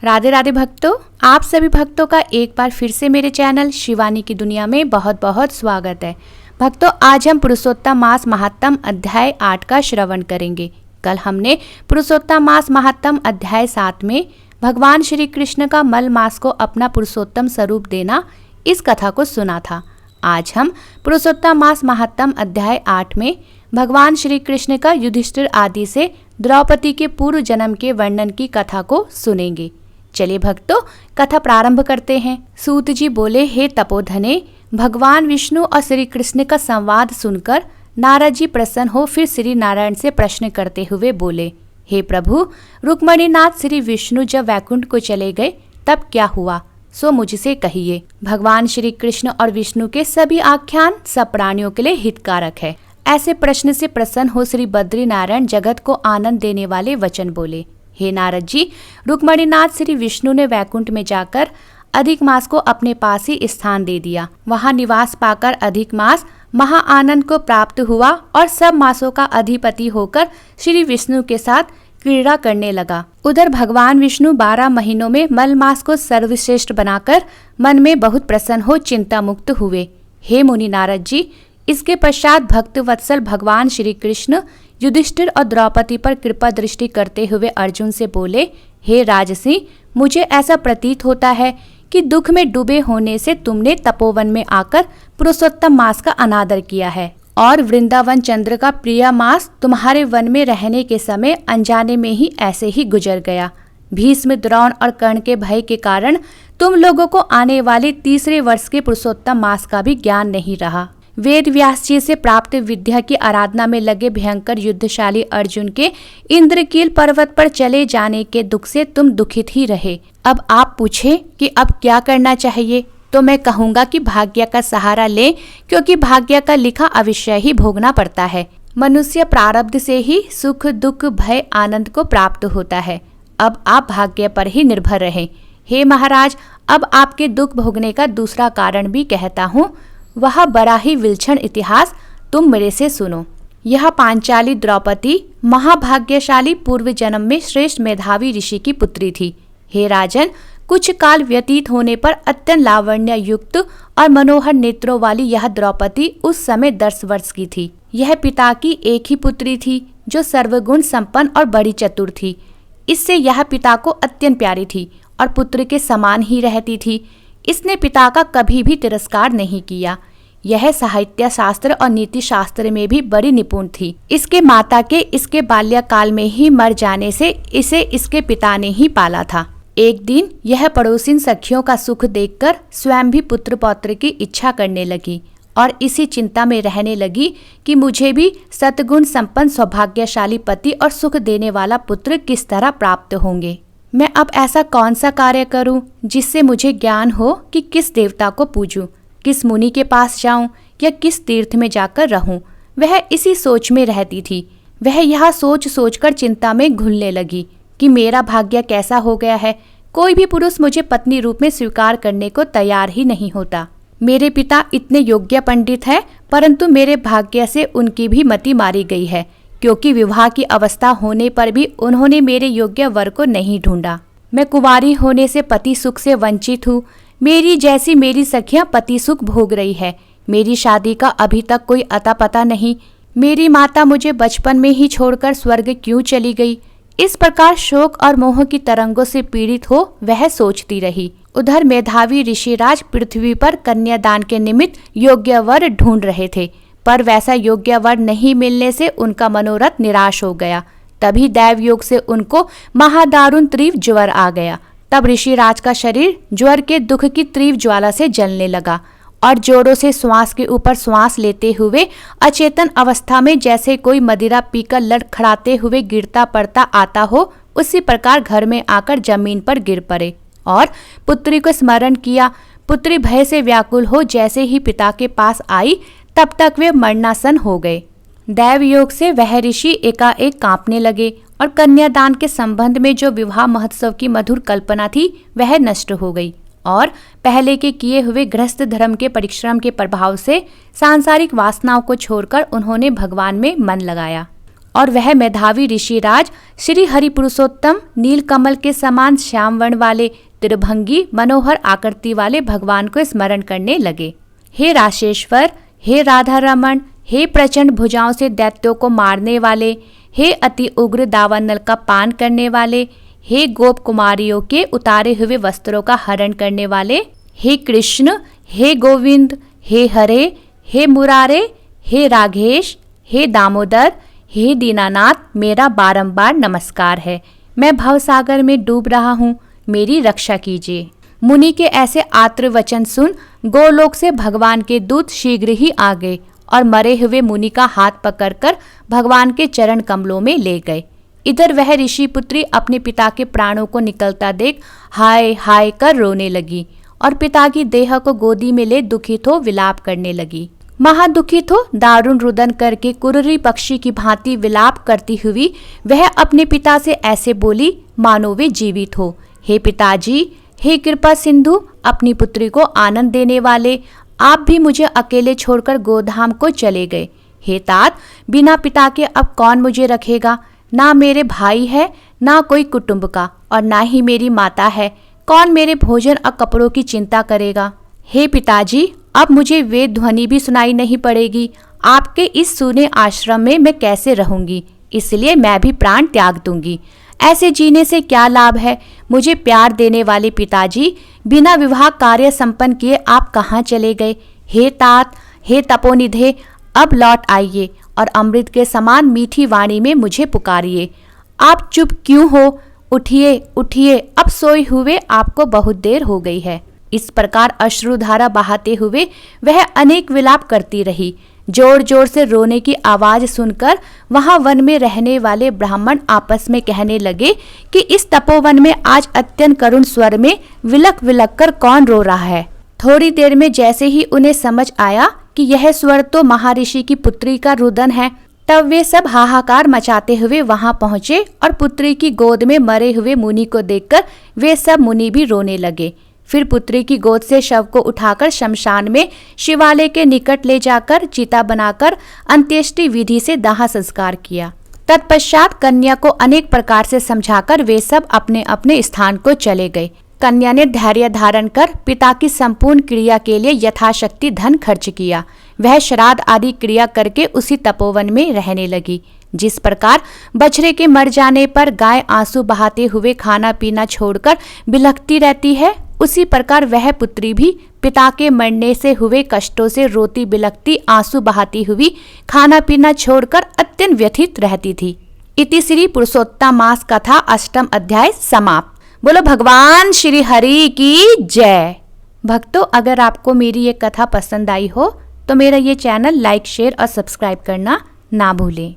राधे राधे भक्तों, आप सभी भक्तों का एक बार फिर से मेरे चैनल शिवानी की दुनिया में बहुत बहुत स्वागत है। भक्तों, आज हम पुरुषोत्तम मास महात्म अध्याय 8 का श्रवण करेंगे। कल हमने पुरुषोत्तम मास महात्म अध्याय 7 में भगवान श्री कृष्ण का मल मास को अपना पुरुषोत्तम स्वरूप देना, इस कथा को सुना था। आज हम पुरुषोत्तम मास महात्म अध्याय 8 में भगवान श्री कृष्ण का युधिष्ठिर आदि से द्रौपदी के पूर्व जन्म के वर्णन की कथा को सुनेंगे। चलिए भक्तों, कथा प्रारंभ करते हैं। सूत जी बोले, हे तपोधने, भगवान विष्णु और श्री कृष्ण का संवाद सुनकर नारद जी प्रसन्न हो फिर श्री नारायण से प्रश्न करते हुए बोले, हे प्रभु, रुक्मणीनाथ श्री विष्णु जब वैकुंठ को चले गए तब क्या हुआ, सो मुझसे कहिए। भगवान श्री कृष्ण और विष्णु के सभी आख्यान सब प्राणियों के लिए हितकारक है। ऐसे प्रश्न से प्रसन्न हो श्री बद्री नारायण जगत को आनंद देने वाले वचन बोले, हे नारद जी, रुक्मणीनाथ श्री विष्णु ने वैकुंठ में जाकर अधिक मास को अपने पास ही स्थान दे दिया। वहां निवास पाकर अधिक मास महा आनंद को प्राप्त हुआ और सब मासों का अधिपति होकर श्री विष्णु के साथ क्रीड़ा करने लगा। उधर भगवान विष्णु 12 महीनों में मल मास को सर्वश्रेष्ठ बनाकर मन में बहुत प्रसन्न हो चिंता मुक्त हुए। हे मुनि नारद जी, इसके पश्चात भक्त वत्सल भगवान श्री कृष्ण युधिष्ठिर और द्रौपदी पर कृपा दृष्टि करते हुए अर्जुन से बोले, हे राजसी, मुझे ऐसा प्रतीत होता है कि दुख में डूबे होने से तुमने तपोवन में आकर पुरुषोत्तम मास का अनादर किया है और वृंदावन चंद्र का प्रिय मास तुम्हारे वन में रहने के समय अनजाने में ही ऐसे ही गुजर गया। भीष्म, द्रोण और कर्ण के भय के कारण तुम लोगों को आने वाले तीसरे वर्ष के पुरुषोत्तम मास का भी ज्ञान नहीं रहा। वेद व्यास जी से प्राप्त विद्या की आराधना में लगे भयंकर युद्धशाली अर्जुन के इंद्रकील पर्वत पर चले जाने के दुख से तुम दुखित ही रहे। अब आप पूछे कि अब क्या करना चाहिए, तो मैं कहूँगा कि भाग्य का सहारा ले, क्योंकि भाग्य का लिखा अवश्य ही भोगना पड़ता है। मनुष्य प्रारब्ध से ही सुख दुख भय आनंद को प्राप्त होता है। अब आप भाग्य पर ही निर्भर रहे। हे महाराज, अब आपके दुख भोगने का दूसरा कारण भी कहता हूँ, वह बड़ा ही विलक्षण इतिहास तुम मेरे से सुनो। यह पांचाली द्रौपदी महाभाग्यशाली पूर्व जन्म में श्रेष्ठ मेधावी ऋषि की पुत्री थी। हे राजन, कुछ काल व्यतीत होने पर अत्यंत लावण्य युक्त और मनोहर नेत्रों वाली यह द्रौपदी उस समय 10 वर्ष की थी। यह पिता की एक ही पुत्री थी जो सर्वगुण संपन्न और बड़ी चतुर थी। इससे यह पिता को अत्यंत प्यारी थी और पुत्र के समान ही रहती थी। इसने पिता का कभी भी तिरस्कार नहीं किया। यह साहित्य शास्त्र और नीति शास्त्र में भी बड़ी निपुण थी। इसके माता के इसके बाल्यकाल में ही मर जाने से इसे इसके पिता ने ही पाला था। एक दिन यह पड़ोसिन सखियों का सुख देखकर स्वयं भी पुत्र पौत्र की इच्छा करने लगी और इसी चिंता में रहने लगी कि मुझे भी सतगुण संपन्न सौभाग्यशाली पति और सुख देने वाला पुत्र किस तरह प्राप्त होंगे। मैं अब ऐसा कौन सा कार्य करूं जिससे मुझे ज्ञान हो कि किस देवता को पूजूं, किस मुनि के पास जाऊं या किस तीर्थ में जाकर रहूं। वह इसी सोच में रहती थी। वह यह सोच सोचकर चिंता में घुलने लगी कि मेरा भाग्य कैसा हो गया है। कोई भी पुरुष मुझे पत्नी रूप में स्वीकार करने को तैयार ही नहीं होता। मेरे पिता इतने योग्य पंडित है, परंतु मेरे भाग्य से उनकी भी मति मारी गई है, क्योंकि विवाह की अवस्था होने पर भी उन्होंने मेरे योग्य वर को नहीं ढूंढा। मैं कुंवारी होने से पति सुख से वंचित हूँ। मेरी जैसी मेरी सखियां पति सुख भोग रही है। मेरी शादी का अभी तक कोई अता पता नहीं। मेरी माता मुझे बचपन में ही छोड़कर स्वर्ग क्यों चली गई। इस प्रकार शोक और मोह की तरंगों से पीड़ित हो वह सोचती रही। उधर मेधावी ऋषिराज पृथ्वी पर कन्यादान के निमित्त योग्य वर ढूंढ रहे थे, पर वैसा योग्य वर नहीं मिलने से उनका मनोरथ निराश हो गया। तभी दैव योग से उनको महादारुण तीव्र ज्वर आ गया। तब ऋषिराज का शरीर ज्वर के दुख की तीव्र ज्वाला से जलने लगा और जोरों से श्वास के ऊपर श्वास लेते हुए अचेतन अवस्था में जैसे कोई मदिरा पीकर लड़खड़ाते हुए गिरता पड़ता आता हो, उसी प्रकार घर में आकर जमीन पर गिर पड़े और पुत्री को स्मरण किया। पुत्री भय से व्याकुल हो जैसे ही पिता के पास आई, तब तक वे मरणासन हो गए। दैव योग से वह ऋषि एकाएक कांपने लगे और कन्यादान के संबंध में जो विवाह महोत्सव की मधुर कल्पना थी वह नष्ट हो गई और पहले के किए हुए गृहस्थ धर्म के परिश्रम के प्रभाव से सांसारिक वासनाओं को छोड़कर उन्होंने भगवान में मन लगाया। और वह मेधावी ऋषिराज श्री हरि पुरुषोत्तम नीलकमल के समान श्याम वर्ण वाले त्रिभंगी मनोहर आकृति वाले भगवान को स्मरण करने लगे। हे राशेश्वर, हे राधा रमण, हे प्रचंड भुजाओं से दैत्यों को मारने वाले, हे अति उग्र दावानल का पान करने वाले, हे गोप कुमारियों के उतारे हुए वस्त्रों का हरण करने वाले, हे कृष्ण, हे गोविंद, हे हरे, हे मुरारे, हे राघेश, हे दामोदर, हे दीनानाथ, मेरा बारंबार नमस्कार है। मैं भवसागर में डूब रहा हूँ, मेरी रक्षा कीजिए। मुनि के ऐसे आत्र वचन सुन गोलोक से भगवान के दूत शीघ्र ही आ गए और मरे हुए मुनि का हाथ पकड़कर भगवान के चरण कमलों में ले गए। इधर वह ऋषि पुत्री अपने पिता के प्राणों को निकलता देख हाय हाय कर रोने लगी और पिता की देह को गोदी में ले दुखित हो विलाप करने लगी। महादुखित हो दारुण रुदन करके कुररी पक्षी की भांति विलाप करती हुई वह अपने पिता से ऐसे बोली मानो वे जीवित हो। हे पिताजी, हे कृपा सिंधु, अपनी पुत्री को आनंद देने वाले, आप भी मुझे अकेले छोड़कर गोधाम को चले गए। हे तात, बिना पिता के अब कौन मुझे रखेगा? ना मेरे भाई है, ना कोई कुटुंब का, और ना ही मेरी माता है। कौन मेरे भोजन और कपड़ों की चिंता करेगा? हे पिताजी, अब मुझे वेद ध्वनि भी सुनाई नहीं पड़ेगी। आपके इस सूने आश्रम में मैं कैसे रहूंगी? इसलिए मैं भी प्राण त्याग दूंगी। ऐसे जीने से क्या लाभ है? मुझे प्यार देने वाले पिताजी, बिना विवाह कार्य संपन्न किए आप कहाँ चले गए? हे तात, हे तपोनिधे, अब लौट आइए और अमृत के समान मीठी वाणी में मुझे पुकारिए। आप चुप क्यों हो? उठिए उठिए, अब सोए हुए आपको बहुत देर हो गई है। इस प्रकार अश्रुधारा बहाते हुए वह अनेक विलाप करती रही। जोर जोर से रोने की आवाज सुनकर वहां वन में रहने वाले ब्राह्मण आपस में कहने लगे कि इस तपोवन में आज अत्यंत करुण स्वर में विलक विलक कर कौन रो रहा है। थोड़ी देर में जैसे ही उन्हें समझ आया कि यह स्वर तो महर्षि की पुत्री का रुदन है, तब वे सब हाहाकार मचाते हुए वहां पहुंचे और पुत्री की गोद में मरे हुए मुनि को देखकर वे सब मुनि भी रोने लगे। फिर पुत्री की गोद से शव को उठाकर शमशान में शिवालय के निकट ले जाकर चिता बनाकर अंत्येष्टि विधि से दाह संस्कार किया। तत्पश्चात कन्या को अनेक प्रकार से समझाकर वे सब अपने अपने स्थान को चले गए। कन्या ने धैर्य धारण कर पिता की संपूर्ण क्रिया के लिए यथाशक्ति धन खर्च किया। वह श्राद्ध आदि क्रिया करके उसी तपोवन में रहने लगी। जिस प्रकार बछड़े के मर जाने पर गाय आंसू बहाते हुए खाना पीना छोड़कर बिलखती रहती है, उसी प्रकार वह पुत्री भी पिता के मरने से हुए कष्टों से रोती बिलखती आंसू बहाती हुई खाना पीना छोड़कर अत्यंत व्यथित रहती थी। इति श्री पुरुषोत्तम मास कथा 8वां अध्याय समाप्त। बोलो भगवान श्री हरि की जय। भक्तों, अगर आपको मेरी ये कथा पसंद आई हो तो मेरा ये चैनल लाइक, शेयर और सब्सक्राइब करना ना भूलें।